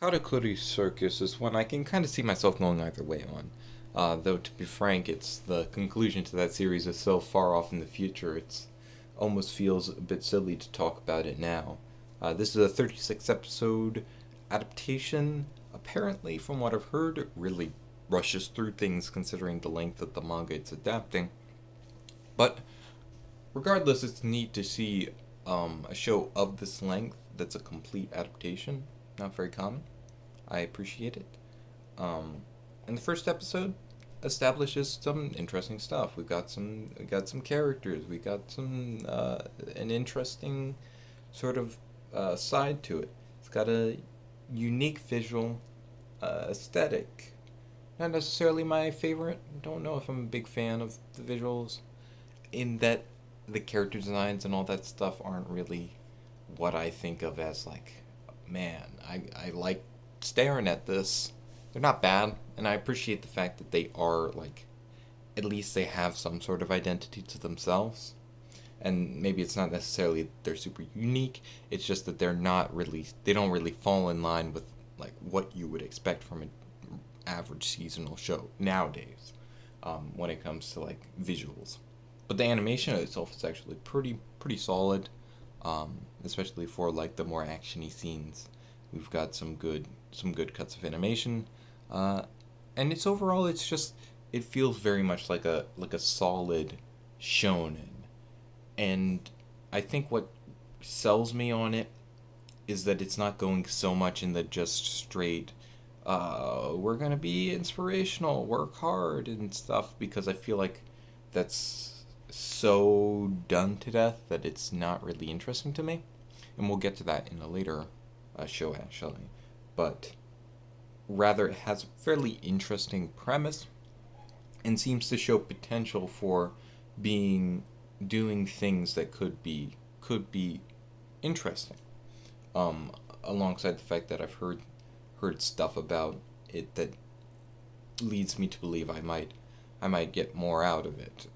Karakuri Circus is one I can kind of see myself going either way on. Though, to be frank, it's the conclusion to that series is so far off in the future, it's almost feels a bit silly to talk about it now. This is a 36 episode adaptation. Apparently, from what I've heard, it really rushes through things considering the length of the manga it's adapting. But regardless, it's neat to see a show of this length that's a complete adaptation. Not very common. I appreciate it. Um, and the first episode establishes some interesting stuff. We got some characters. We got some an interesting sort of side to it. It's got a unique visual aesthetic. Not necessarily my favorite. Don't know if I'm a big fan of the visuals. In that the character designs and all that stuff aren't really what I think of as like, man, I like staring at this. They're not bad, and I appreciate the fact that they are like, at least they have some sort of identity to themselves. And maybe it's not necessarily they're super unique. It's just that they don't really fall in line with like what you would expect from an average seasonal show nowadays, when it comes to like visuals. But the animation itself is actually pretty solid, especially for like the more actiony scenes. We've got some good cuts of animation, and it feels very much like a solid shonen. And I think what sells me on it is that it's not going so much in the just straight we're gonna be inspirational, work hard and stuff, because I feel like that's so done to death that it's not really interesting to me. And we'll get to that in a later show, actually. But rather, it has a fairly interesting premise and seems to show potential for being doing things that could be interesting. Um, Alongside the fact that I've heard stuff about it that leads me to believe I might get more out of it.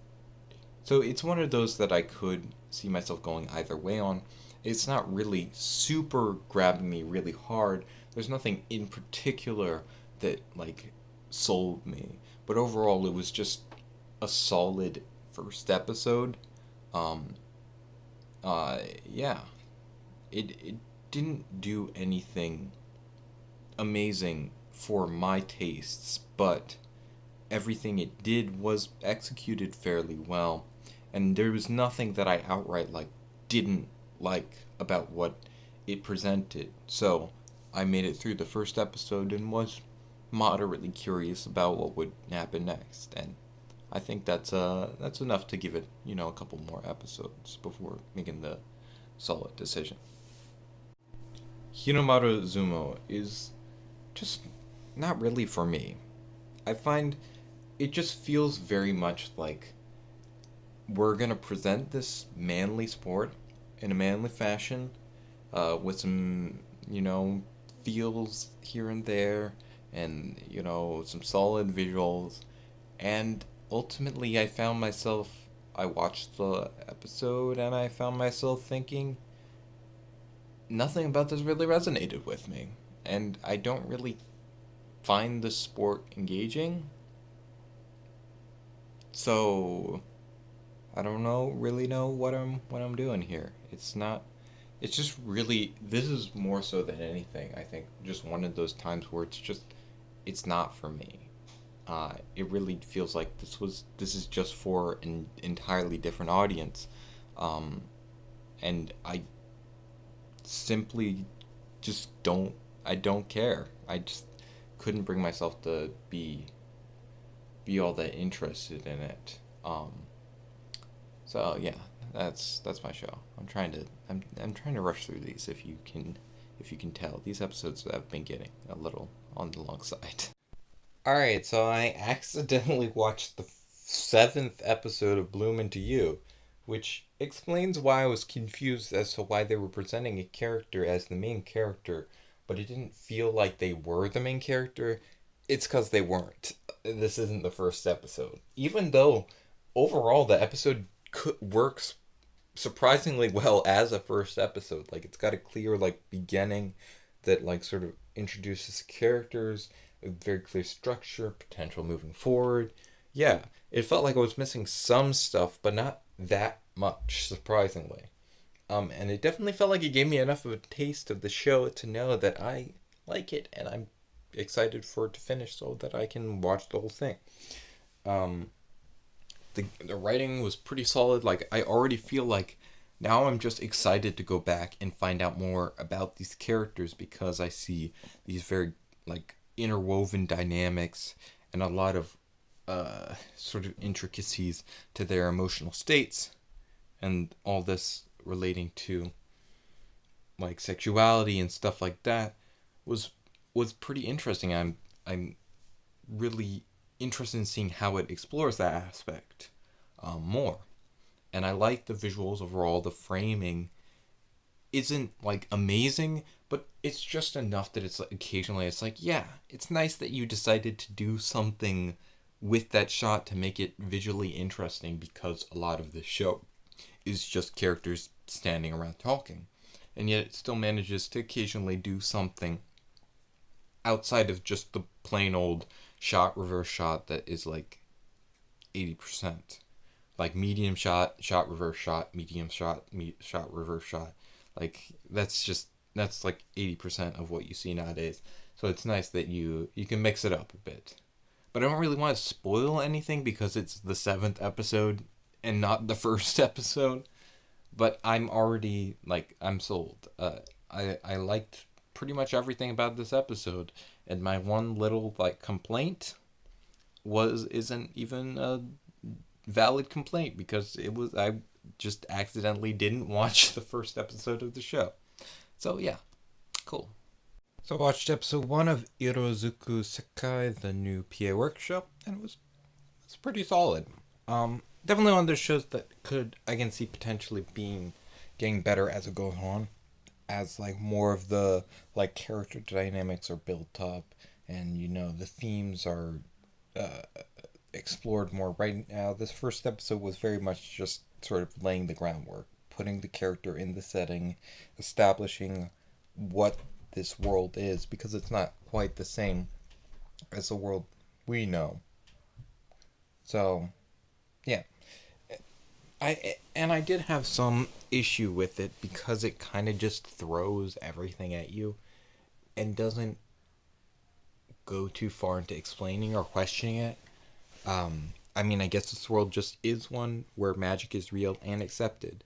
So it's one of those that I could see myself going either way on. It's not really super grabbing me really hard. There's nothing in particular that like sold me. But overall it was just a solid first episode. Um yeah. It didn't do anything amazing for my tastes, but everything it did was executed fairly well, and there was nothing that I outright like didn't like about what it presented. So I made it through the first episode and was moderately curious about what would happen next, and I think that's enough to give it a couple more episodes before making the solid decision. Hinomaru-Zumou is just not really for me. I find it just feels very much like we're gonna present this manly sport in a manly fashion, with some feels here and there, and some solid visuals, and ultimately I watched the episode and I found myself thinking nothing about this really resonated with me, and I don't really find the sport engaging. So I don't really know what I'm doing here. It's not. It's just really, this is more so than anything, I think, just one of those times where it's not for me. It really feels like this is just for an entirely different audience, um, and I simply just don't. I don't care. I just couldn't bring myself to be all that interested in it. So yeah, that's my show. I'm trying to rush through these. If you can tell, these episodes have been getting a little on the long side. All right, so I accidentally watched the seventh episode of Bloom Into You, which explains why I was confused as to why they were presenting a character as the main character, but it didn't feel like they were the main character. It's because they weren't. This isn't the first episode. Even though overall the episode works surprisingly well as a first episode. Like, it's got a clear like beginning, that like sort of introduces characters, a very clear structure, potential moving forward. Yeah, it felt like I was missing some stuff, but not that much, surprisingly. And it definitely felt like it gave me enough of a taste of the show to know that I like it, and I'm excited for it to finish so that I can watch the whole thing. Um, the writing was pretty solid. Like, I already feel like now I'm just excited to go back and find out more about these characters, because I see these very like interwoven dynamics and a lot of sort of intricacies to their emotional states, and all this relating to like sexuality and stuff like that was pretty interesting. I'm really interested in seeing how it explores that aspect more. And I like the visuals overall. The framing isn't like amazing, but it's just enough that it's like occasionally it's like, yeah, it's nice that you decided to do something with that shot to make it visually interesting, because a lot of the show is just characters standing around talking. And yet it still manages to occasionally do something outside of just the plain old shot, reverse shot that is like 80%. Like medium shot, shot, reverse shot, medium shot, shot, reverse shot. Like that's like 80% of what you see nowadays. So it's nice that you can mix it up a bit. But I don't really want to spoil anything because it's the 7th episode and not the first episode. But I'm already, like, I'm sold. I liked pretty much everything about this episode. And my one little, like, complaint isn't even a valid complaint, because I just accidentally didn't watch the first episode of the show. So, yeah. Cool. So I watched episode 1 of Irozuku Sekai, the new PA work show, and it's pretty solid. Definitely one of those shows that I can see potentially getting better as it goes on, as like more of the like character dynamics are built up, and the themes are explored more. Right now, this first episode was very much just sort of laying the groundwork, putting the character in the setting, establishing what this world is, because it's not quite the same as the world we know. So, yeah. I did have some issue with it, because it kind of just throws everything at you and doesn't go too far into explaining or questioning it. I mean, I guess this world just is one where magic is real and accepted,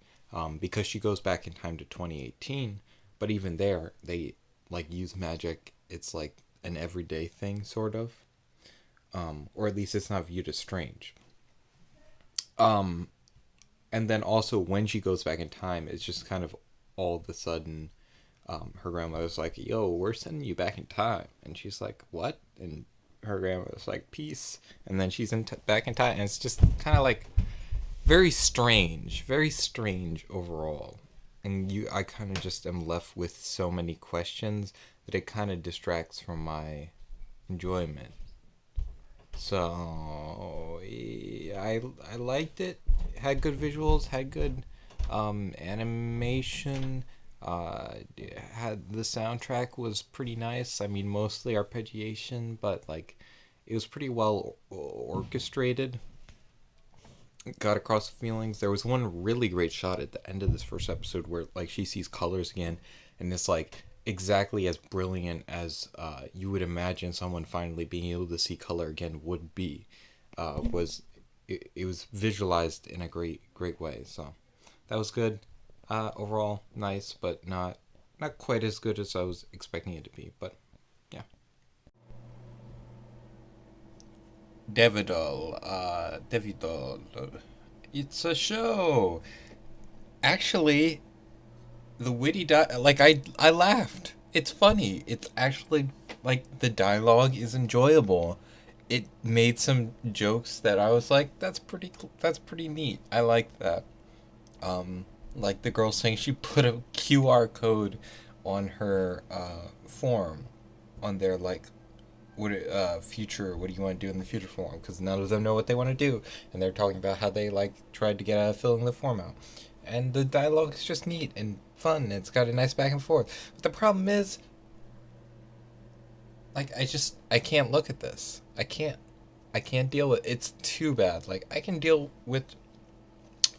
because she goes back in time to 2018, but even there, they like use magic. It's like an everyday thing, sort of, or at least it's not viewed as strange. And then also when she goes back in time, it's just kind of all of a sudden, her grandmother's like, yo, we're sending you back in time. And she's like, what? And her grandmother's like, peace. And then she's back in time. And it's just kind of like very strange overall. And I kind of just am left with so many questions that it kind of distracts from my enjoyment. So I liked it. Had good visuals, had good animation. Had the soundtrack was pretty nice. I mean, mostly arpeggiation, but like it was pretty well orchestrated. Got across the feelings. There was one really great shot at the end of this first episode where like she sees colors again, and it's like exactly as brilliant as you would imagine someone finally being able to see color again would be. It was visualized in a great way. So that was good. Overall nice, but not quite as good as I was expecting it to be. But yeah. Devidol. It's a show. Actually, the witty like I laughed. It's funny. It's actually like the dialogue is enjoyable. It made some jokes that I was like, that's pretty neat. I like that. Like the girl saying she put a QR code on her form, on their like what future, what do you want to do in the future form, because none of them know what they want to do, and they're talking about how they like tried to get out of filling the form out, and the dialogue is just neat and fun. It's got a nice back and forth, but the problem is like, I can't look at this. I can't deal with it's too bad. Like, I can deal with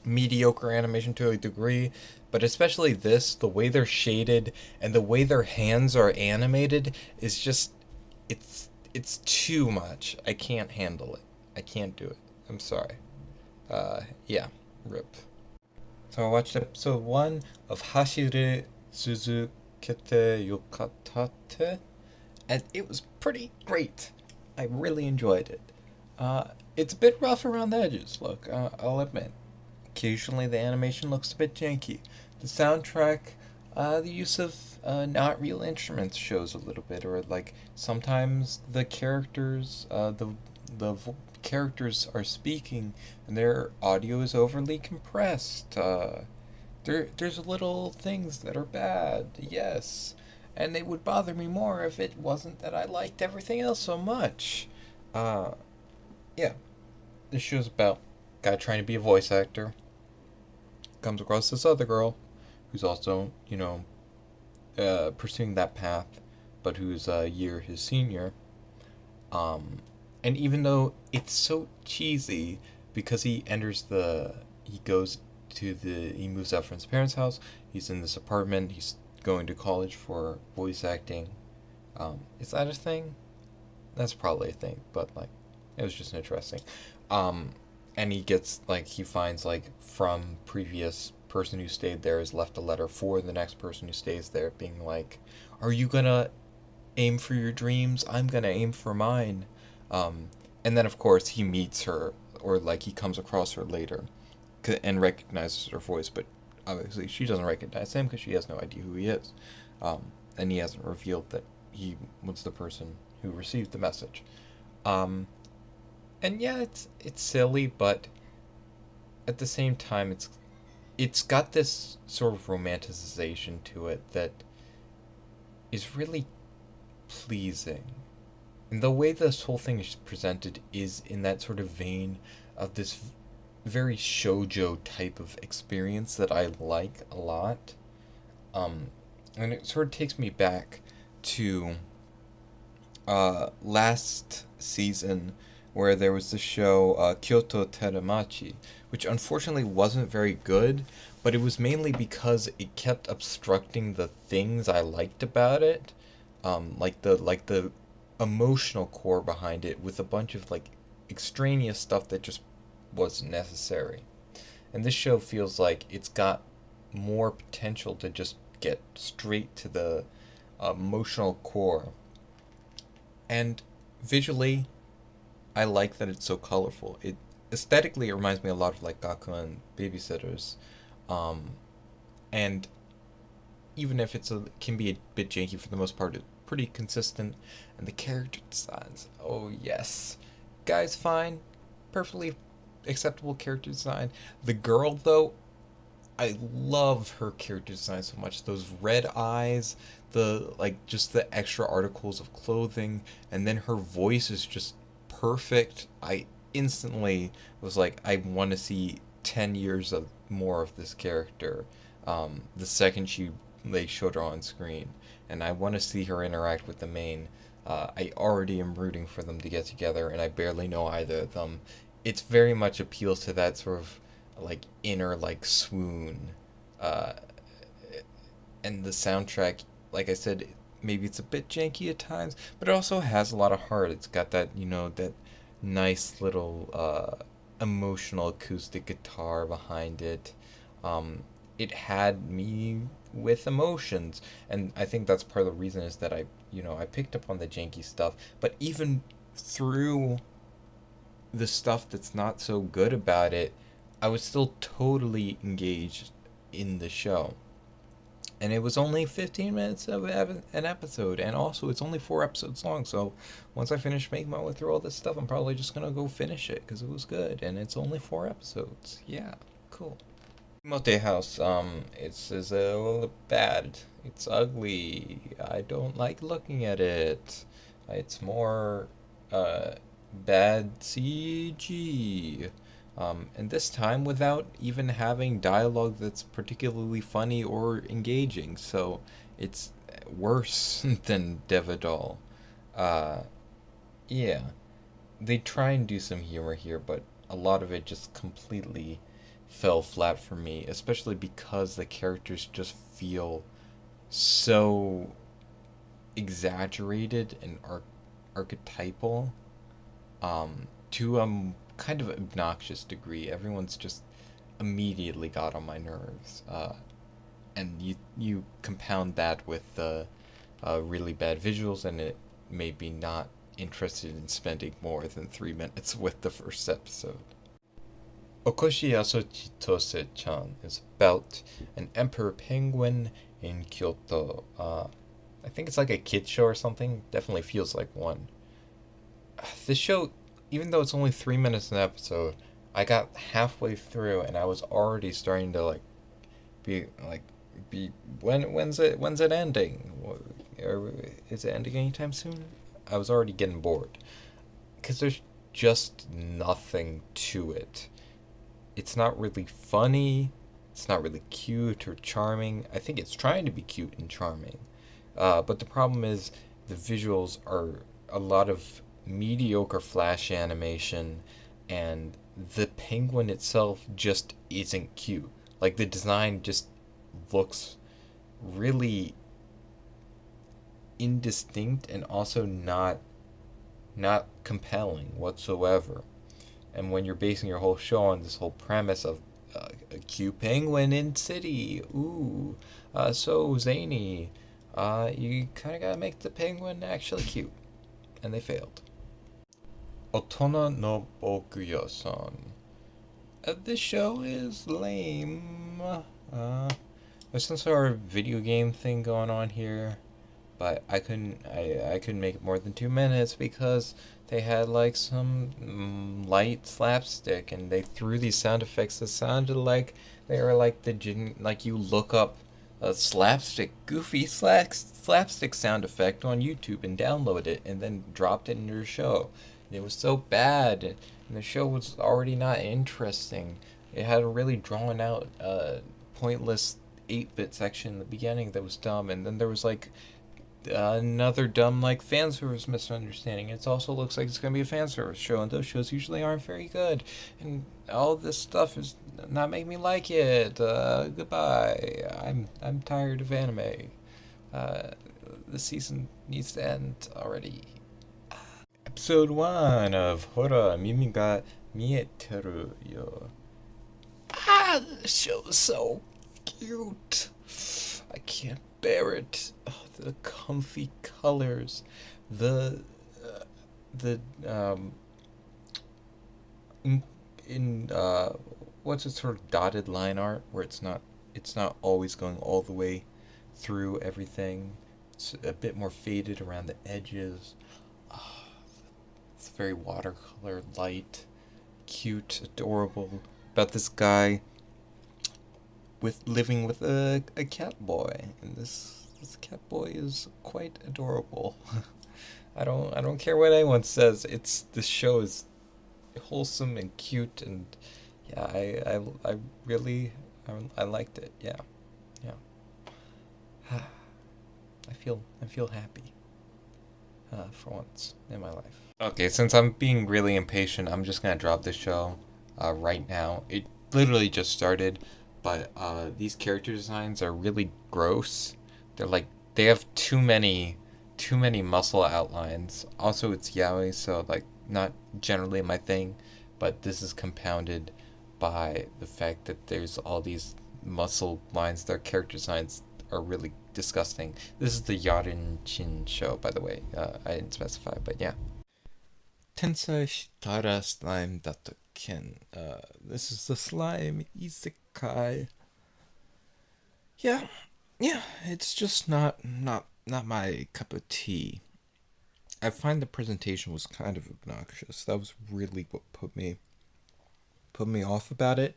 mediocre animation to a degree, but especially this, the way they're shaded and the way their hands are animated is just it's too much. I can't handle it. I can't do it. I'm sorry. Yeah, rip. So I watched episode 1 of Hashire Tsuzukete Yokattatte, and it was pretty great. I really enjoyed it. It's a bit rough around the edges, look, I'll admit. Occasionally the animation looks a bit janky. The soundtrack, the use of not real instruments shows a little bit, or like sometimes the characters, characters are speaking and their audio is overly compressed. There's little things that are bad, yes, and it would bother me more if it wasn't that I liked everything else so much. Yeah, this show's about a guy trying to be a voice actor. Comes across this other girl who's also, pursuing that path, but who's a year his senior. And even though it's so cheesy, because he moves out from his parents' house, he's in this apartment, he's going to college for voice acting. Is that a thing? That's probably a thing, but, like, it was just interesting. And he finds, from previous person who stayed there has left a letter for the next person who stays there, being like, are you gonna aim for your dreams? I'm gonna aim for mine. And then, of course, he meets her, or, he comes across her later, and recognizes her voice, but obviously she doesn't recognize him because she has no idea who he is. And he hasn't revealed that he was the person who received the message. And yeah, it's silly, but at the same time, it's got this sort of romanticization to it that is really pleasing. And the way this whole thing is presented is in that sort of vein of this very shoujo type of experience that I like a lot. And it sort of takes me back to last season, where there was the show Kyoto Teramachi, which unfortunately wasn't very good, but it was mainly because it kept obstructing the things I liked about it, like the emotional core behind it, with a bunch of extraneous stuff that just wasn't necessary. And this show feels like it's got more potential to just get straight to the emotional core. And visually, I like that it's so colorful. It aesthetically, it reminds me a lot of Gakuen Babysitters, and even if can be a bit janky for the most part, it's pretty consistent. And the character designs, oh yes, guy's fine, perfectly acceptable character design. The girl though, I love her character design so much. Those red eyes, just the extra articles of clothing, and then her voice is just perfect. I instantly was like, I want to see 10 years of more of this character. The second they showed her on screen, and I want to see her interact with the main. I already am rooting for them to get together, and I barely know either of them. It's very much appeals to that sort of inner swoon, and the soundtrack, like I said, maybe it's a bit janky at times, but it also has a lot of heart. It's got that, that nice little emotional acoustic guitar behind it. It had me with emotions, and I think that's part of the reason is that I picked up on the janky stuff, but even through the stuff that's not so good about it, I was still totally engaged in the show. And it was only 15 minutes of an episode, and also it's only 4 episodes long, so once I finish making my way through all this stuff, I'm probably just gonna go finish it, because it was good, and it's only 4 episodes. Yeah, cool. Himote House, it's a little bad. It's ugly. I don't like looking at it. It's more, bad CG. And this time without even having dialogue that's particularly funny or engaging, so it's worse than Devidol. Uh, yeah, they try and do some humor here, but a lot of it just completely fell flat for me, especially because the characters just feel so exaggerated and archetypal, to a kind of obnoxious degree. Everyone's just immediately got on my nerves, and you compound that with the really bad visuals, and it made me not interested in spending more than 3 minutes with the first episode. Okoshiyasu Chitose-chan is about an emperor penguin in Kyoto. I think it's like a kid show or something. Definitely feels like one. This show, even though it's only 3 minutes an episode, I got halfway through and I was already starting to be like be when's it ending? Is it ending anytime soon? I was already getting bored because there's just nothing to it. It's not really funny. It's not really cute or charming. I think it's trying to be cute and charming. But the problem is the visuals are a lot of mediocre flash animation, and the penguin itself just isn't cute. Like, the design just looks really indistinct and also not compelling whatsoever. And when you're basing your whole show on this whole premise of a cute penguin in city, ooh, so zany, you kind of gotta make the penguin actually cute, and they failed. Otona no Bouguya-san. This show is lame. There's some sort of video game thing going on here, but I couldn't make it more than 2 minutes because they had like some light slapstick, and they threw these sound effects that sounded like they were like like you look up a goofy slapstick sound effect on YouTube and download it and then dropped it in your show. It was so bad, and the show was already not interesting. It had a really drawn out, pointless 8-bit section in the beginning that was dumb, and then there was like another dumb like fan service misunderstanding. It also looks like it's gonna be a fan service show, and those shows usually aren't very good. And all this stuff is not making me like it. Goodbye. I'm tired of anime. The season needs to end already. Episode 1 of Hora Mimi ga Mieteiru yo. The show is so cute. I can't bear it. Oh, the comfy colors, the in what's it, sort of dotted line art where it's not always going all the way through everything. It's a bit more faded around the edges. Oh, it's very watercolor, light, cute, adorable. About this guy living with a cat boy, and this cat boy is quite adorable. I don't care what anyone says. This show is wholesome and cute, and yeah, I really I liked it. Yeah, yeah. I feel happy for once in my life. Okay, since I'm being really impatient, I'm just gonna drop this show right now. It literally just started, but these character designs are really gross. They have too many muscle outlines. Also, it's yaoi, so like not generally my thing, but this is compounded by the fact that there's all these muscle lines. Their character designs are really disgusting. This is the Yarichin show, by the way. I didn't specify, but yeah. Tensei Shitara slime Datta Ken. This is the slime isekai. Yeah, it's just not my cup of tea. I find the presentation was kind of obnoxious. That was really what put me off about it.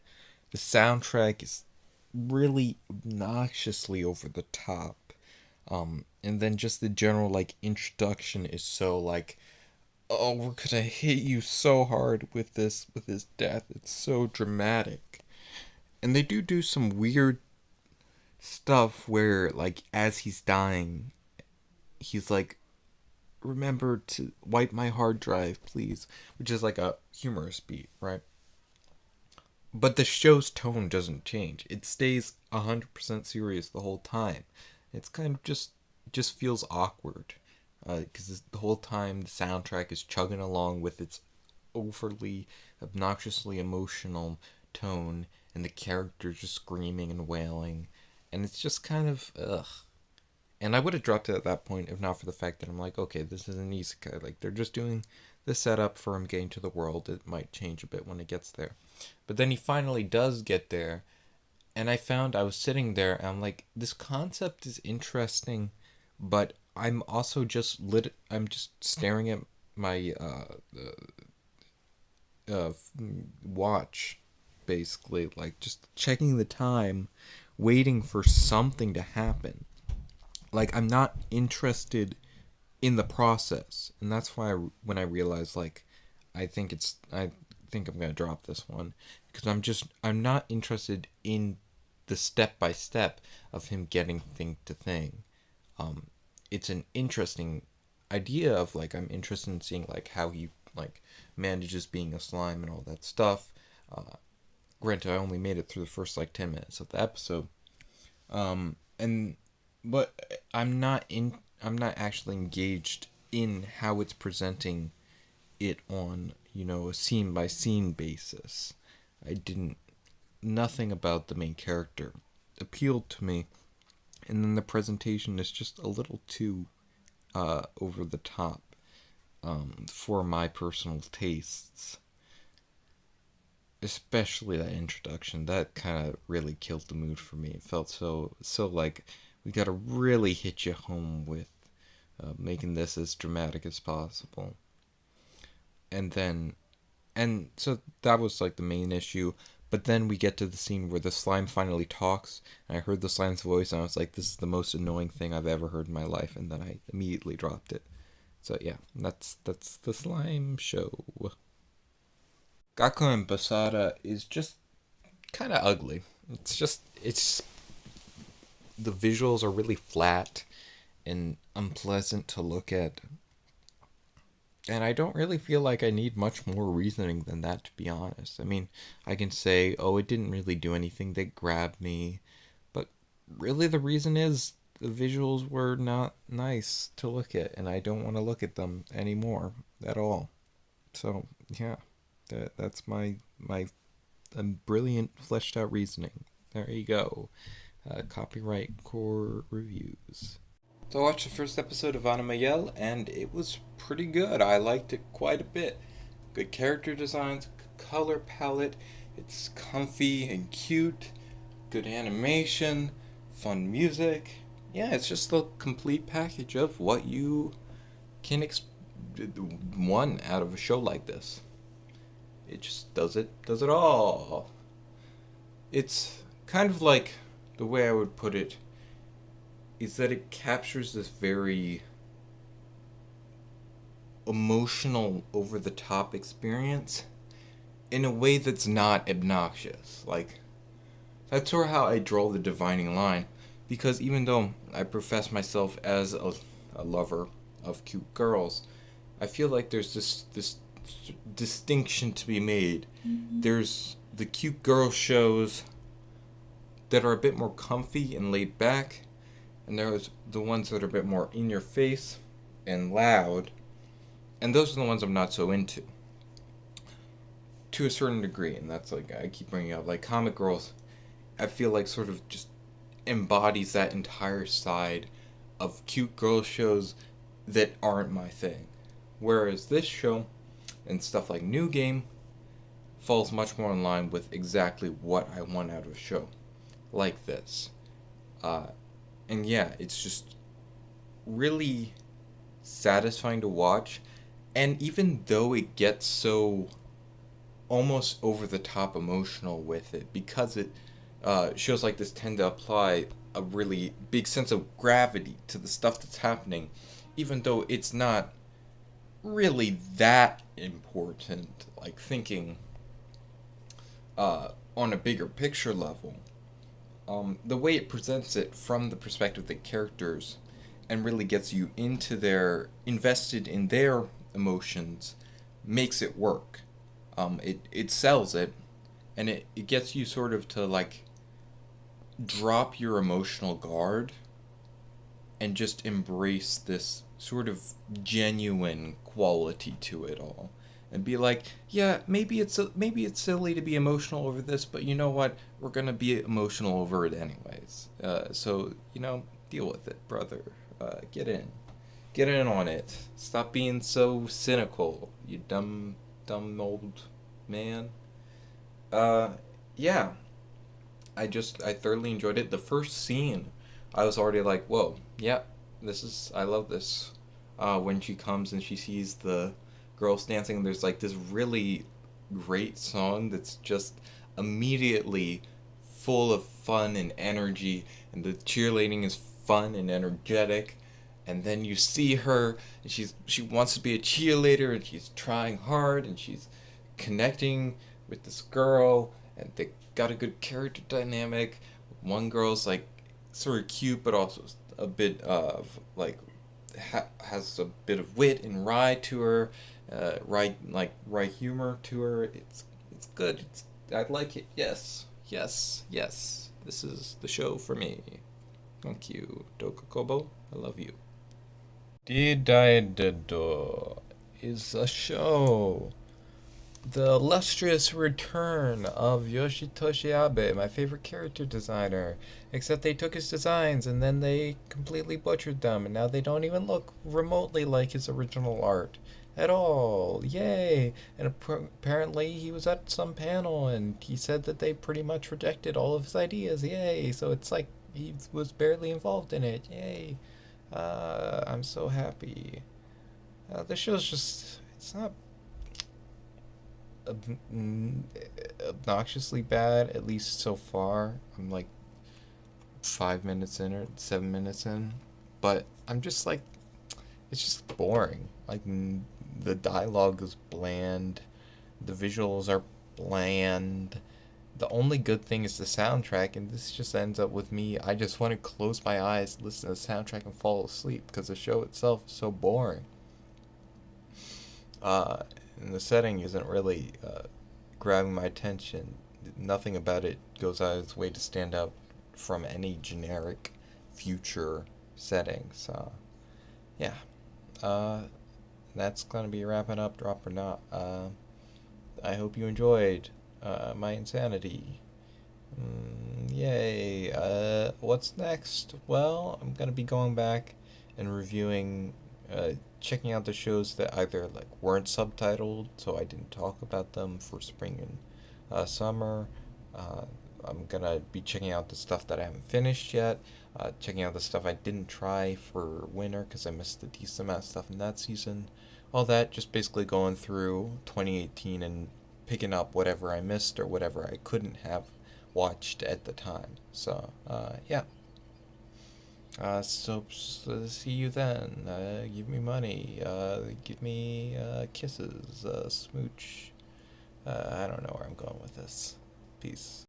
The soundtrack is really obnoxiously over the top. And then just the general like introduction is so like, oh, we're gonna hit you so hard with his death. It's so dramatic. And they do some weird stuff where like as he's dying, he's like remember to wipe my hard drive, please, which is like a humorous beat, right? But the show's tone doesn't change. It stays 100% serious the whole time. It's kind of just feels awkward because the whole time the soundtrack is chugging along with its overly obnoxiously emotional tone, and the characters just screaming and wailing, and it's just kind of ugh. And I would have dropped it at that point if not for the fact that I'm like, okay, this is an isekai. Like, they're just doing the setup for him getting to the world. It might change a bit when it gets there. But then he finally does get there, and I found I was sitting there, and I'm like, this concept is interesting, but I'm also just I'm just staring at my watch, basically, like just checking the time, waiting for something to happen. Like, I'm not interested in the process, and that's why when I realized, like, I think I'm gonna drop this one because I'm not interested in the step by step of him getting thing to thing. It's an interesting idea of, like, I'm interested in seeing, like, how he, like, manages being a slime and all that stuff. Granted, I only made it through the first, like, 10 minutes of the episode. But I'm not actually engaged in how it's presenting it on, a scene by scene basis. Nothing about the main character appealed to me, and then the presentation is just a little too over the top for my personal tastes. Especially that introduction, that kind of really killed the mood for me. It felt so like, we gotta really hit you home with making this as dramatic as possible. And so that was like the main issue. But then we get to the scene where the slime finally talks, and I heard the slime's voice, and I was like, this is the most annoying thing I've ever heard in my life, and then I immediately dropped it. So yeah, that's the slime show. Gakuen Basara is just kind of ugly. It's the visuals are really flat and unpleasant to look at. And I don't really feel like I need much more reasoning than that, to be honest. I mean, I can say, oh, it didn't really do anything that grabbed me. But really the reason is the visuals were not nice to look at, and I don't want to look at them anymore at all. So, yeah, that's my brilliant fleshed out reasoning. There you go. Copyright Core Reviews. So I watched the first episode of Anima Yell, and it was pretty good. I liked it quite a bit. Good character designs, color palette, it's comfy and cute, good animation, fun music. Yeah, it's just the complete package of what you can want out of a show like this. It just does it all. It's kind of like, the way I would put it is that it captures this very emotional, over-the-top experience in a way that's not obnoxious. Like, that's sort of how I draw the dividing line, because even though I profess myself as a lover of cute girls, I feel like there's this distinction to be made. There's the cute girl shows that are a bit more comfy and laid back, and there's the ones that are a bit more in your face and loud, and those are the ones I'm not so into, to a certain degree. And that's, like, I keep bringing up, like, Comic Girls, I feel like sort of just embodies that entire side of cute girl shows that aren't my thing, whereas this show and stuff like New Game falls much more in line with exactly what I want out of a show like this. And yeah, it's just really satisfying to watch. And even though it gets so almost over the top emotional with it, because it shows like this tend to apply a really big sense of gravity to the stuff that's happening, even though it's not really that important, like thinking on a bigger picture level. The way it presents it from the perspective of the characters and really gets you into invested in their emotions, makes it work. It sells it, and it gets you sort of to like drop your emotional guard and just embrace this sort of genuine quality to it all, and be like, yeah, maybe it's silly to be emotional over this, but you know what? We're gonna be emotional over it anyways. So deal with it, brother. Get in on it. Stop being so cynical, you dumb old man. Uh, yeah. I thoroughly enjoyed it. The first scene, I was already like, whoa, yeah, I love this. When she comes and she sees the girls dancing, and there's like this really great song that's just immediately full of fun and energy, and the cheerleading is fun and energetic. And then you see her, and she wants to be a cheerleader, and she's trying hard, and she's connecting with this girl, and they got a good character dynamic. One girl's like sort of cute, but also a bit of like has a bit of wit and wry to her, wry humor to her. It's good. I like it. Yes, yes, yes. This is the show for me. Thank you, Tokigoe. I love you. RErideD is a show. The illustrious return of Yoshitoshi Abe, my favorite character designer. Except they took his designs and then they completely butchered them, and now they don't even look remotely like his original art. At all. Yay! And apparently he was at some panel and he said that they pretty much rejected all of his ideas. Yay! So it's like he was barely involved in it. Yay! I'm so happy. The show's just, it's not obnoxiously bad, at least so far. I'm like 5 minutes in or 7 minutes in, but I'm just like, it's just boring. Like, the dialogue is bland, the visuals are bland. The only good thing is the soundtrack, and this just ends up with me. I just want to close my eyes, listen to the soundtrack, and fall asleep because the show itself is so boring. And the setting isn't really grabbing my attention. Nothing about it goes out of its way to stand out from any generic future setting. So, yeah. That's going to be wrapping up, drop or not. I hope you enjoyed my insanity. Yay. What's next? Well, I'm going to be going back and reviewing, checking out the shows that either like weren't subtitled, so I didn't talk about them for spring and summer. I'm gonna be checking out the stuff that I haven't finished yet, checking out the stuff I didn't try for winter because I missed a decent amount of stuff in that season. All that, just basically going through 2018 and picking up whatever I missed or whatever I couldn't have watched at the time. So, yeah. So see you then. Give me money. Give me kisses. Smooch. I don't know where I'm going with this. Peace.